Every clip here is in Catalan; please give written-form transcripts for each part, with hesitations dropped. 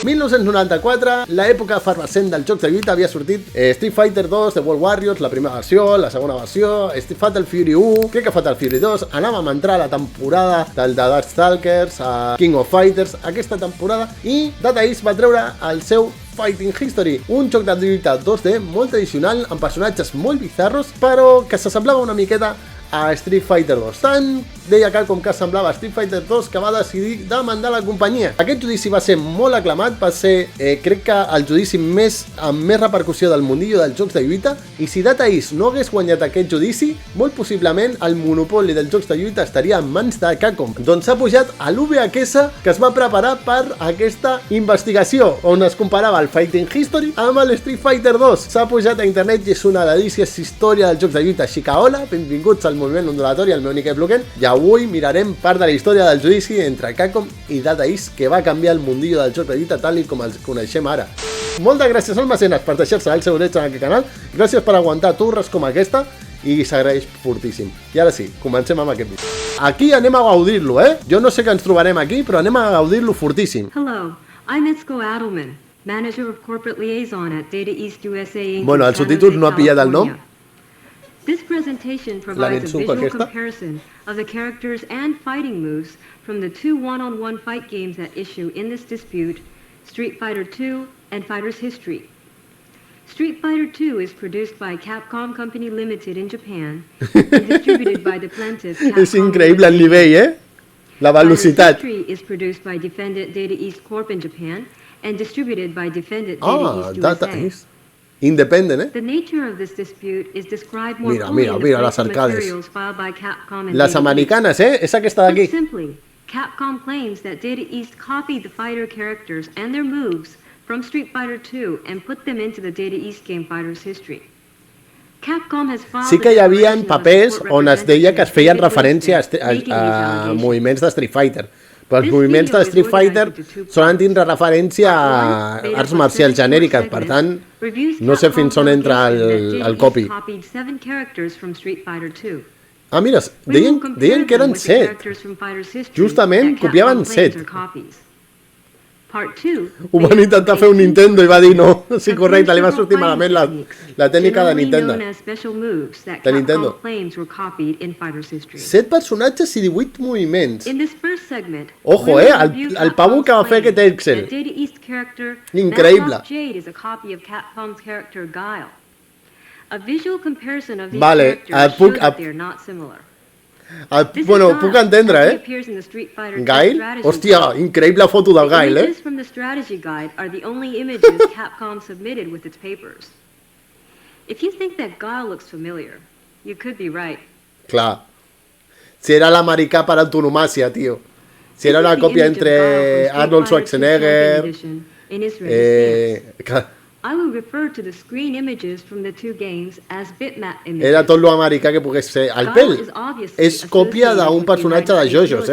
1994, l'època efervescent dels jocs de lluita, havia sortit Street Fighter 2, The World Warriors, la primera versió, la segona versió, Fatal Fury 1, crec que Fatal Fury 2, anàvem a entrar a la temporada del The Darkstalkers, a King of Fighters, aquesta temporada, i Data East va treure el seu Fighting History, un joc de lluita 2D molt tradicional, amb personatges molt bizarros, però que s'assemblava una miqueta a Street Fighter 2. Tant deia Capcom que semblava Street Fighter 2 que va decidir demandar la companyia. Aquest judici va ser molt aclamat, va ser, crec que el judici amb més repercussió del mundillo dels jocs de lluita, i si Data East no hagués guanyat aquest judici, molt possiblement el monopoli dels jocs de lluita estaria en mans de Capcom. Doncs s'ha pujat a l'UVHS que es va preparar per aquesta investigació, on es comparava el Fighting History amb el Street Fighter 2. S'ha pujat a internet i és una delícia història dels jocs de lluita. Així que hola, benvinguts al Moviment Ondulatori, el meu únic bloquet, i avui mirarem part de la història del judici entre Capcom i Data East que va canviar el mundillo del joc de lluita tal com el coneixem ara. Moltes gràcies al mecenes per deixar-se el seu dret en aquest canal, gràcies per aguantar turres com aquesta i s'agraeix fortíssim. I ara sí, comencem amb aquest vídeo. Aquí anem a gaudir-lo, Jo no sé què ens trobarem aquí, però anem a gaudir-lo fortíssim. Hello, I'm Itzko Adelman, Manager of Corporate Liaison at Data East USA Inc. Bueno, el subtítol no ha pillat el nom. This presentation provides a visual comparison of the characters and fighting moves from the two one-on-one fight games at issue in this dispute, Street Fighter II and Fighter's History. Street Fighter II is produced by Capcom Company Limited in Japan and distributed by the plaintiff Capcom. És increïble el nivell, La velocitat. Fighter's History is produced by Defendant Data East Corp in Japan and distributed by Defendant Data East USA. Data East. Independent, The nature of this dispute is described more fully in the mira les plaintiff arcades. materials filed by Capcom and Les Data East. americanes, És aquesta Put d'aquí. simply, Capcom claims that Data East copied the fighter characters and their moves from Street Fighter II and put them into the Data East game Fighter's History. Capcom has filed Sí que hi havia a declaration of papers support on es deia que es feien referència making these a allegations. moviments de Street Fighter. Però els moviments de Street Fighter solen tindre referència a arts marcials genèriques, per tant, no sé fins on entra el copy. Ah, mira, deien que eren 7. Justament copiaven 7. Ho van intentar fer un Nintendo i va dir no. Sí, correcte, li va sortir malament la tècnica de Nintendo. 7 personatges i 18 moviments. Ojo, el pavo que va fer aquest Excel. Increïble. Vale, bueno, puc entendre, Gail? Hòstia, increïble foto del Gail, Images from the strategy guide are the only images Capcom submitted with its papers. If you think that Guile looks familiar, you could be right. Clar. Si era l'americà per antonomàcia, tio. Si era una còpia entre Arnold Schwarzenegger... I will refer to the screen images from the two games as bitmap images. Era tot lo americà que pogués ser. El pèl és còpia d'un personatge de JoJo's,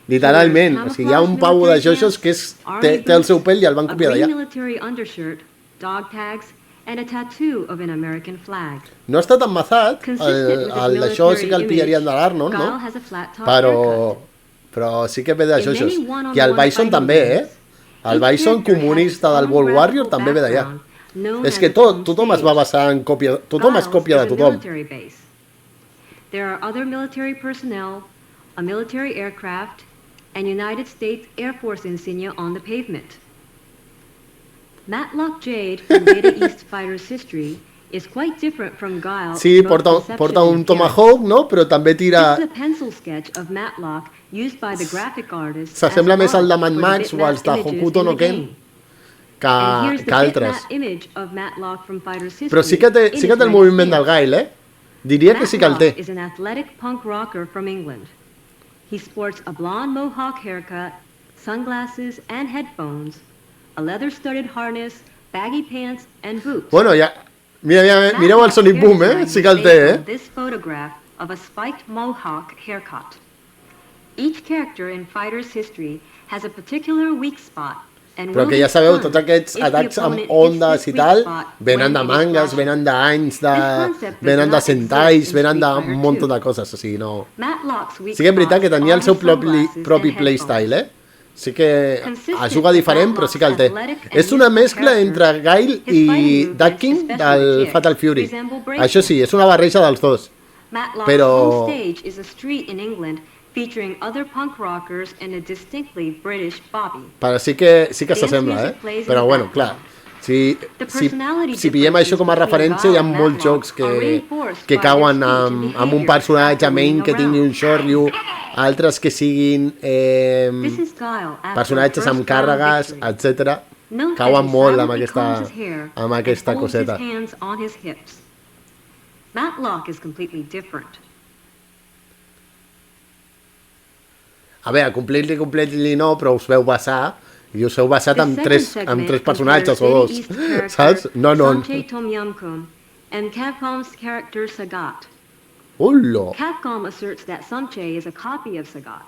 Literalment. O sigui, hi ha un pavo de JoJo's que té el seu pèl i el van copiar d'allà. No està tan mazat. Això sí que el pillarien de l'Arnold, no? Però sí que ve de JoJo's. I el Bison també, El Bison comunista del World Warrior també ve d'allà. És que tothom es va basar en còpia, tothom es còpia de tothom. There are other military personnel, a military aircraft, and United States Air Force insignia on the pavement. Matlock Jade from Data East Fighter's History is quite different from Guile. Sí, porta un tomahawk, no? Però també tira... This is a pencil sketch of Matlock used by the graphic artist. S'assembla més al de Mad Max o als de Hokuto no Ken que altres. Però sí que té el moviment del Gail, Diria que sí que el té. Is an athletic punk rocker from England. He sports a blonde mohawk haircut, sunglasses and headphones, a leather-studded harness, baggy pants and boots. Bueno, ja... Mireu el Sonic Boom, Sí que el té, This photograph of a spiked mohawk haircut. Each character in Fighter's History has a particular weak spot. Però que ja sabeu, tots aquests atacs amb ondes i tal, venen de mangas, venen d'anys, venen de sentais, venen d'un munt de coses, o sigui, no... Sí que és veritat que tenia el seu propi playstyle, Sí que es juga diferent, però sí que el té. És una mescla entre Guile i Duck King del Fatal Fury. Això sí, és una barreja dels dos. Però... Però sí que s'assembla, Però bueno, clar, si pillem això com a referència, hi ha molts jocs que cauen amb un personatge main que tingui un shoryu, altres que siguin personatges amb càrregues, etc. Cauen molt amb aquesta coseta. A veure, completely no, però us veu basar, i us heu basat amb tres personatges o dos, saps? No. And Capcom's character Sagat. Hola! Capcom asserts that Samche is a copy of Sagat.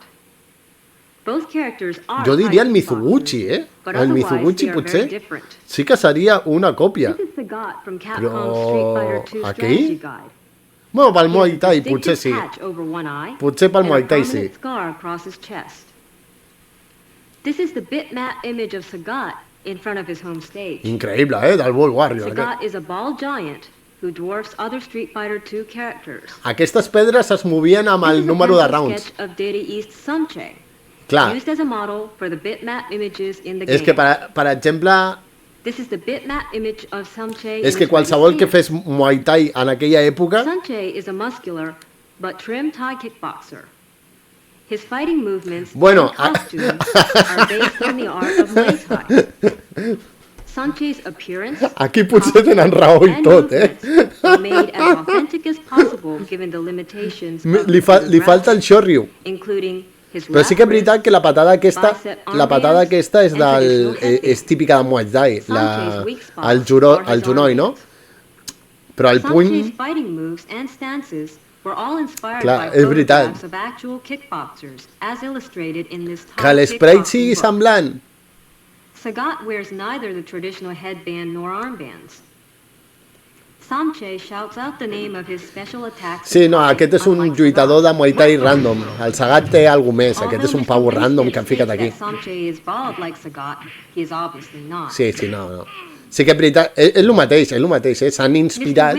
Both characters are jo diria el Mizuguchi, El Mizuguchi potser sí que seria una còpia. Però aquí? Bueno, pel Muay Thai potser sí. Potser pel Muay Thai sí. This is the bitmap image of Sagat in front of his home stage. Increïble, del World Warrior. Sagat is a bald giant who dwarfs other Street Fighter 2 characters. Aquestes pedres es movien amb el número de rounds. Clar. Used as a model for the bitmap images in the game. És que, per exemple, this is the bitmap image of Samche. És que qualsevol que fes Muay Thai en aquella època... Samche is a muscular but trim Thai kickboxer. His fighting movements and costumes are based on the art of Muay Thai. Samche's appearance, aquí potser tenen raó i tot, are made as authentic as possible given the limitations of li falta el shoryu. Including his però sí que és veritat que la patada aquesta és típica de Muay Thai, el junoi, no? Però el puny... Samche's fighting moves and stances were all inspired clar, by photographs of actual kickboxers, as illustrated in this que l'esprite sigui semblant. Sagat wears neither the traditional headband nor armbands. Samche shouts out the name of his special attacks. Sí, no, aquest és un lluitador de Muay Thai random. El Sagat té alguna més, aquest és un pavo random que han ficat aquí. Sí, no. Sí que és veritat, és el mateix, s'han inspirat,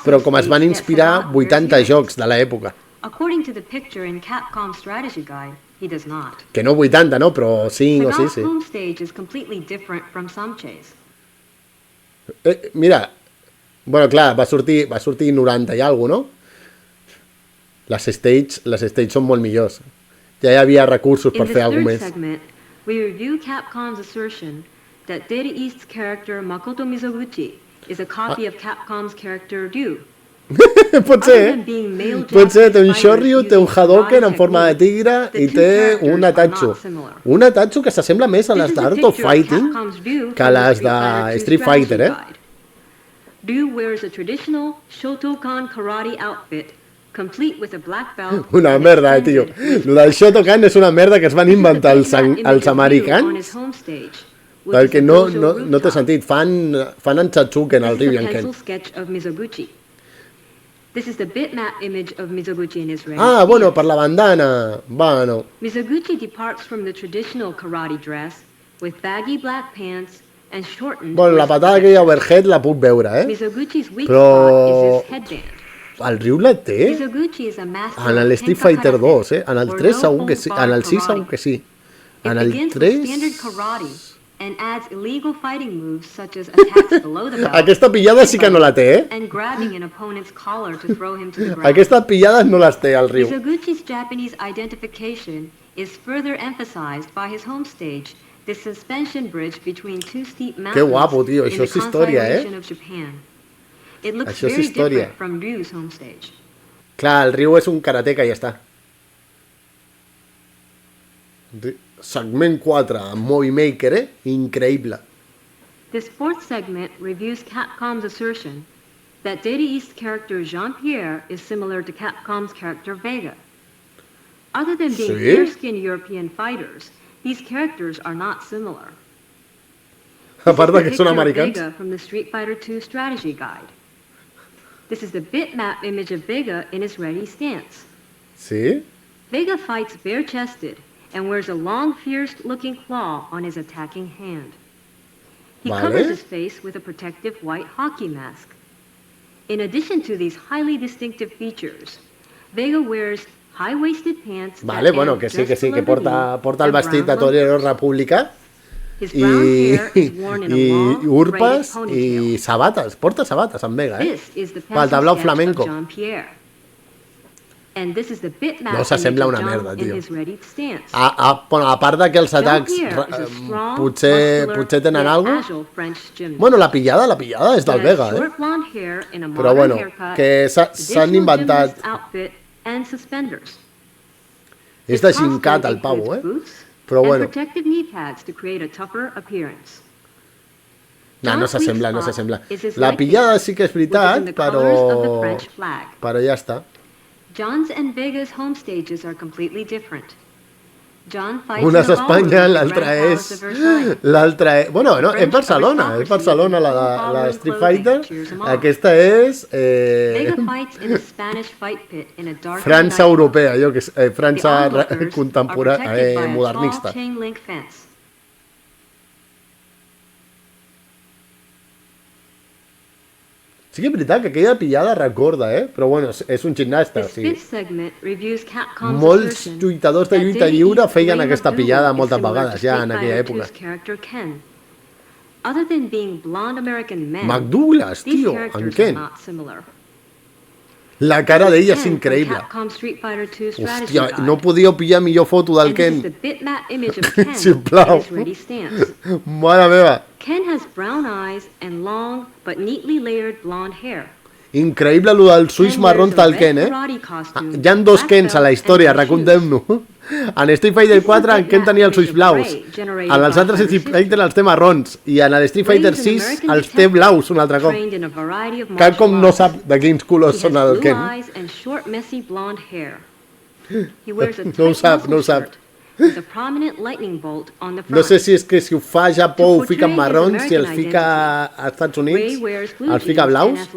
però com es van inspirar 80 jocs de l'època. According to the picture in Capcom Strategy Guide, he does not. Que no 80, no, però 5 o 6, sí. Sagat's home stage is completely different from Samche's. Mira, bueno, clar, va sortir 90 i alguna cosa, no? Les stage són molt millors. Ja hi havia recursos per fer alguna més. In this third segment, we review Capcom's assertion that Data East's character Makoto Mizoguchi is a copy of Capcom's character Ryu. Potser té un shoryu, té un Hadoken en forma de tigre i té un Atatsu. Un Atatsu que s'assembla més a les d'Art of Fighting que a les de Street Fighter, Ryu wears a traditional Shotokan karate outfit, complete with a black belt. Una merda, tio. Lo del Shotokan és una merda que es van inventar els americans perquè no té sentit. Fan en Chatsuken al Ryu Yanken. This is the bitmap image of Mizoguchi in his reign. Ah, bueno, per la bandana. Bueno. Mizoguchi departs from the traditional karate dress with baggy black pants and shortened. Bueno, la patada aquella overhead la puc veure, Mizoguchi's weak spot is his headband. El Ryu la té? En el Street Fighter 2, En el 3 segur que sí. En el 6 segur que sí. En el 3... And adds illegal fighting moves such as attacks below the belt. Aquesta pillada sí que no la té, And grabbing an opponent's collar to throw him to the ground. Aquestes pillades no les té el Ryu. Mizoguchi's Japanese identification is further emphasized by his home stage, the suspension bridge between two steep mountains. Que guapo, tio, això és història, It looks very different from Ryu's home stage. Clar, el Ryu és un karateka i ja està. Segment 4, amb Movie Maker, increïble. This fourth segment reviews Capcom's assertion that Data East's character Jean-Pierre is similar to Capcom's character Vega. Other than being fair-skinned European fighters, these characters are not similar. A part que són americans. Vega from the Street Fighter 2 Strategy Guide. This is the bitmap image of Vega in his ready stance. Sí? Vega fights bare-chested and wears a long, fierce-looking claw on his attacking hand. He covers his face with a protective white hockey mask. In addition to these highly distinctive features, Vega wears high-waisted pants. Vale, bueno, que sí, que porta el vestit de torero republicà i urpes i sabates, porta sabates en Vega, pel tablao flamenco. No s'assembla una merda, tio. A part que els atacs potser tenen alguna cosa. Bueno, la pillada és del Vega, però bueno, que s'han inventat. És de xincat el pavo, però bueno. No s'assembla, no s'assembla. La pillada sí que és veritat, però ja està. John's and Vega's home stages are completely different. Una és a Espanya, l'altra és... Bueno, no, és Barcelona la Street Fighter. Aquesta és... França europea, França contemporània, modernista. Sí que és veritat que aquella pillada recorda, però bueno, és un gimnasta. Molts lluitadors de lluita lliure feien aquesta pillada moltes vegades ja en aquella època. McDouglas, tio, en Ken. La cara d'ella és increïble. Hòstia, no podíeu pillar millor foto del Ken. Sisplau. Mare meva. Ken has brown eyes and long but neatly layered blonde hair. Increïble lo dels ulls marrons del Ken, Hi ha dos Kens a la història, recontem-no. En Street Fighter 4 en Ken tenia els ulls blaus, en els altres Street Fighter els té marrons, i en l'Street Fighter 6 els té blaus un altre cop. Capcom no sap de quins colors són el Ken. No ho sap. No sé si és que si ho fa a Japó ho fica en marrons, si els fica als Estats Units els fica blaus.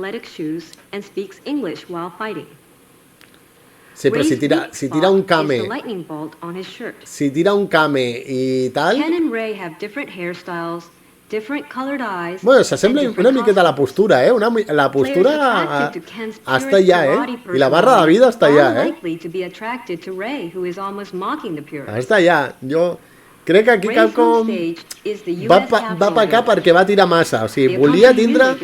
Sí, però si tira un kame i tal... Bueno, s'assembla una miqueta a la postura, La postura està allà, I la barra de vida està allà, Està allà. Jo crec que aquí Capcom va pecar perquè va tirar massa. O sigui, volia tindre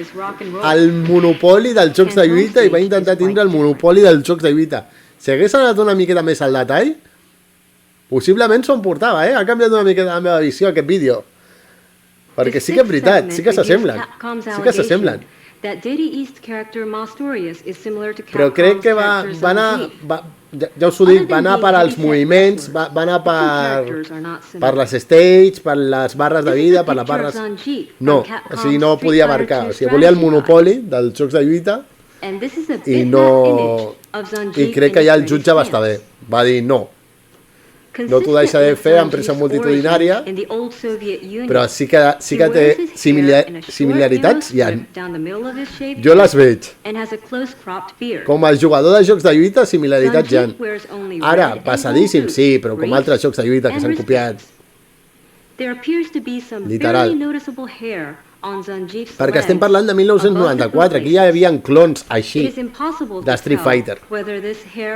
el monopoli dels jocs de lluita i va intentar tindre el monopoli dels jocs de lluita. Si hagués anat una miqueta més al detall, possiblement s'ho emportava, Ha canviat una miqueta la meva visió aquest vídeo. Perquè sí que és veritat, sí que s'assemblen. Però crec que va anar, ja us ho dic, va anar per als moviments, va anar per les stage, per les barres de vida, per les barres... No, o sigui, no podia abarcar, o sigui, volia el monopoli dels jocs de lluita i no... I crec que ja el jutge va estar bé, va dir no. No t'ho deixa de fer en pressa multitudinària, però sí que té similaritats, hi ha. Jo les veig. Com a jugador de jocs de lluita, similaritats hi ha. Ara, passadíssim, sí, però com altres jocs de lluita que s'han copiat. Literal. Perquè estem parlant de 1994, aquí ja hi havia clons així de Street Fighter.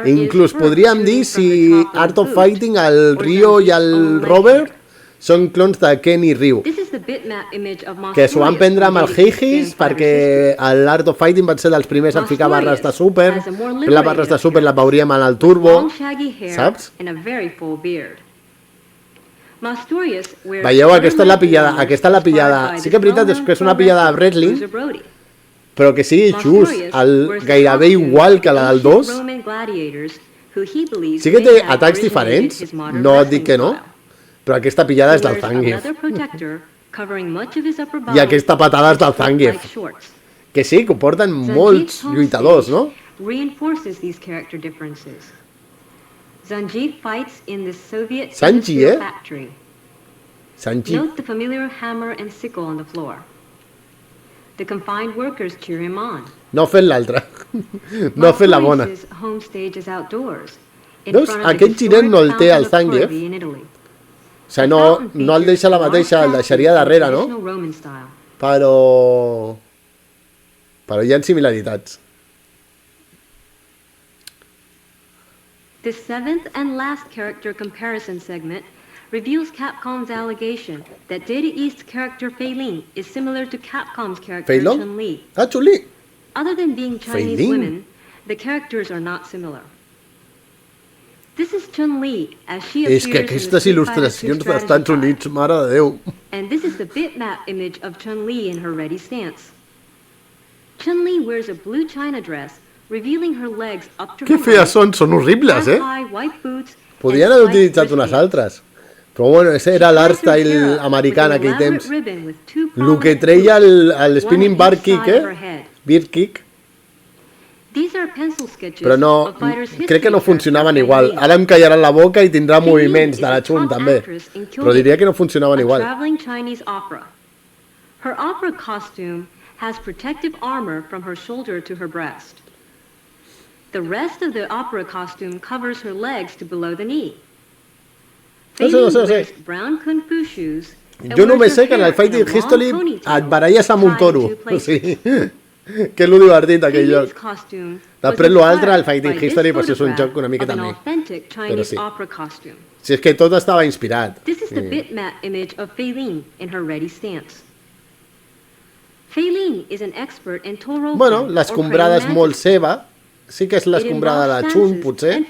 Inclús podríem dir si Art of Fighting, el Rieu i el Robert són clons de Ken i Rieu, que s'ho van prendre amb el Heihis perquè l'Art of Fighting van ser dels primers en ficar barres de super, les barres de super les veuríem en el turbo, saps? Veieu, aquesta és la pillada, sí que és veritat que és una pillada de wrestling, però que sigui just, gairebé igual que la del 2. Sí que té atacs diferents, no et dic que no, però aquesta pillada és del Zangief. I aquesta patada és del Zangief. Que sí, que ho porten molts lluitadors, no? Zangief fights in the Soviet Sanji, factory. Sanji. Note the familiar hammer and sickle on the floor. The confined workers cheer him on. No ha fet l'altra. No ha fet la bona. Home stage is outdoors. Veus? Aquest giret no el té el Zangief. O sigui, no el deixa la mateixa, el deixaria darrere, no? Però hi ha similaritats. The seventh and last character comparison segment reveals Capcom's allegation that Data East's character Fei Ling is similar to Capcom's character Chun-Li. Ah, Chun-Li. Other than being Chinese women, the characters are not similar. This is Chun-Li as she appears in the Street Fighter 2 strategy file. And this is the bitmap image of Chun-Li in her ready stance. Chun-Li wears a blue china dress, revealing her legs up to her waist. Són horribles, eh? Podien haver utilitzat unes altres. Però bueno, ese era l'art style americà en aquell temps. El que treia el spinning bar kick, beer kick. Però no, crec que no funcionaven igual. Ara em callaran la boca i tindrà moviments de la Chun també. Però diria que no funcionaven igual. Her opera costume has protective armor from her shoulder to her breast. The rest of the opera costume covers her legs to below the knee. No sé. Brown kung fu shoes. Jo només sé que en el Fighting History et baralles amb un toro. Sí. Que és lo divertit aquell joc. Després l'altre, el Fighting History, pues és un joc una miqueta més. Però sí. Si és que tot estava inspirat. This is the bitmap image of Fei Ling in her ready stance. Fei Ling is an expert in Toro. Bueno, l'escombrada és molt seva. Sí que és l'escombrada de la Chun, potser.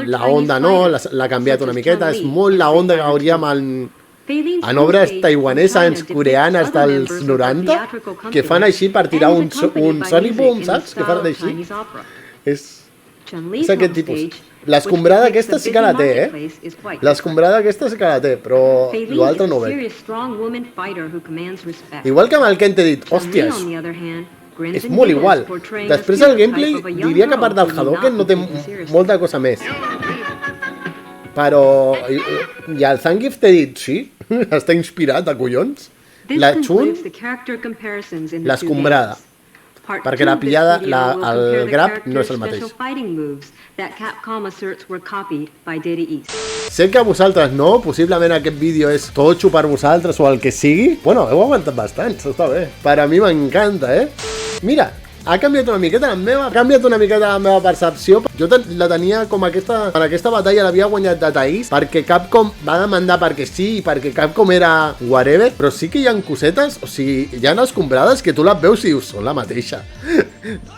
La onda no, l'ha canviat una miqueta. És molt la onda que hauríem en obres taiwaneses, coreanes dels 90, que fan així per tirar un Sonic Boom, saps? Que fan així. És aquest tipus. L'escombrada aquesta sí que la té, L'escombrada aquesta sí que la té, però l'altre no ho veig. Igual que amb el Ken t'he dit, hòsties, és molt igual. Després el gameplay diria que a part del Hadoken no té molta cosa més. Però... I el Zangief t'he dit, sí, està inspirat, a collons. La Chun, l'escombrada. Perquè la pillada, el grab no és el mateix. Sé que a vosaltres no, possiblement aquest vídeo és totxo per vosaltres o el que sigui. Bueno, heu aguantat bastant, això està bé. Per a mi m'encanta, Mira, ha canviat una miqueta la meva percepció. Jo la tenia com aquesta... En aquesta batalla l'havia guanyat Data East perquè Capcom va demandar perquè sí i perquè Capcom era whatever, però sí que hi ha cosetes, o sigui, hi ha escombrades que tu les veus i dius, són la mateixa.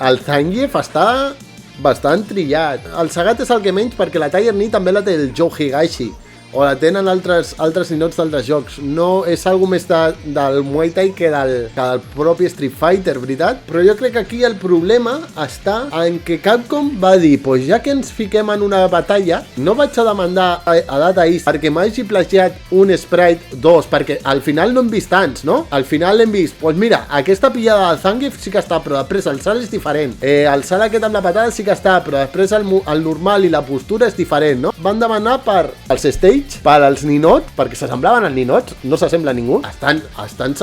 El Zangief està bastant trillat. El Sagat és el que menys perquè la Tiger Knee també la té el Joe Higashi. O la tenen altres ninots d'altres jocs. No és algo més del Muay Thai que del propi Street Fighter, veritat? Però jo crec que aquí el problema està en que Capcom va dir, pues ja que ens fiquem en una batalla, no vaig a demandar a Data East perquè m'hagi plagiat un Sprite 2, perquè al final no hem vist tants, no? Al final hem vist, pues mira, aquesta pillada del Zangief sí que està, però després el salt és diferent. El salt aquest amb la patada sí que està, però després el normal i la postura és diferent, no? Van demanar per els stage, per als ninots, perquè s'assemblaven als ninots, no s'assembla a ningú,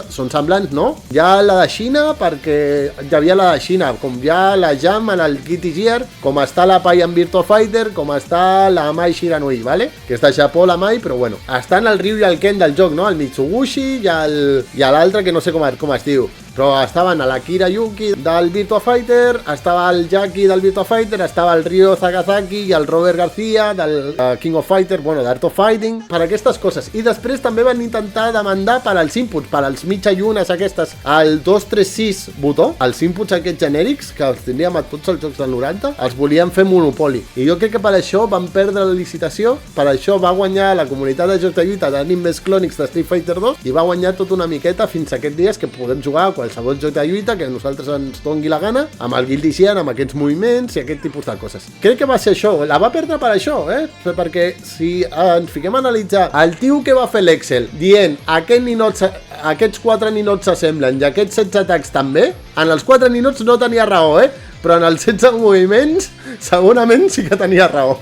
són semblants, no? Hi ha la de Xina, perquè hi havia la de Xina, com hi ha la Jam en el Guilty Gear, com està la Pai en Virtua Fighter, com està la Mai Shiranui, ¿vale? Que és de Japó la Mai, però bueno, estan el Riu i el Ken del joc, no? El Mitsugushi i l'altre que no sé com es diu. Però estaven a l'Akira Yuki del Virtua Fighter, estava el Jackie del Virtua Fighter, estava el Ryo Sakazaki i el Robert García del King of Fighter, bueno, d'Art of Fighting, per aquestes coses. I després també van intentar demandar per als inputs, per als mitja llunes aquestes, el 236 botó, els inputs aquests genèrics, que els tindríem a tots els jocs del 90, els volien fer monopoli. I jo crec que per això van perdre la licitació, per això va guanyar la comunitat de jocs de lluita d'Anime Best Clonics de Street Fighter 2 i va guanyar tot una miqueta fins a aquests dies que podem jugar a qualsevol joc de lluita que a nosaltres ens dongui la gana, amb el Guilty Gear, amb aquests moviments i aquest tipus de coses. Crec que va ser això, la va perdre per això, perquè si ens fiquem a analitzar el tio que va fer l'Excel dient aquests 4 ninots s'assemblen i aquests 16 atacs també, en els 4 ninots no tenia raó, però en els 16 moviments segurament sí que tenia raó.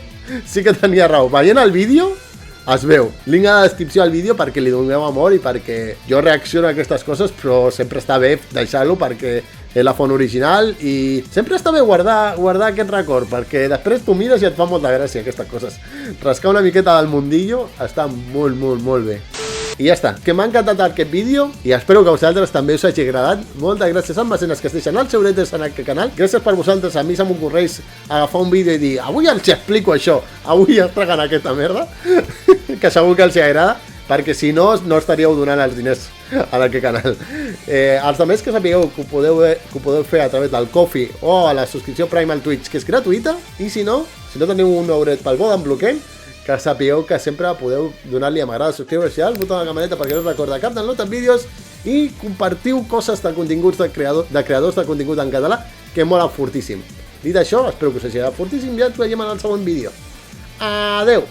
Veient el vídeo es veu. Link a la descripció al vídeo perquè li doneu amor i perquè jo reacciono a aquestes coses, però sempre està bé deixar-lo perquè la font original, i sempre està bé guardar aquest record, perquè després tu mires i et fa molta gràcia aquestes coses. Rascar una miqueta del mundillo està molt, molt, molt bé. I ja està, que m'ha encantat aquest vídeo i espero que a vosaltres també us hagi agradat. Moltes gràcies als mecenes que es deixen els euretes en aquest canal. Gràcies per vosaltres, a mi se m'ocorreix agafar un vídeo i dir avui els explico això, avui es traguen aquesta merda, que segur que els agrada, perquè si no, no estaríeu donant els diners a aquest canal. Els altres que sapigueu que ho podeu fer a través del Coffee o a la subscripció Prime al Twitch, que és gratuïta, i si no teniu un euret pel bo d'en bloqueig, que sapigueu que sempre podeu donar-li a m'agrada, subscriure-vos al botó de la campaneta perquè no us recorda cap dels nostres vídeos i compartiu coses de continguts de creadors de contingut en català que mola fortíssim. Dit això, espero que us hagi agradat fortíssim i ens veiem en el següent vídeo. Adeu!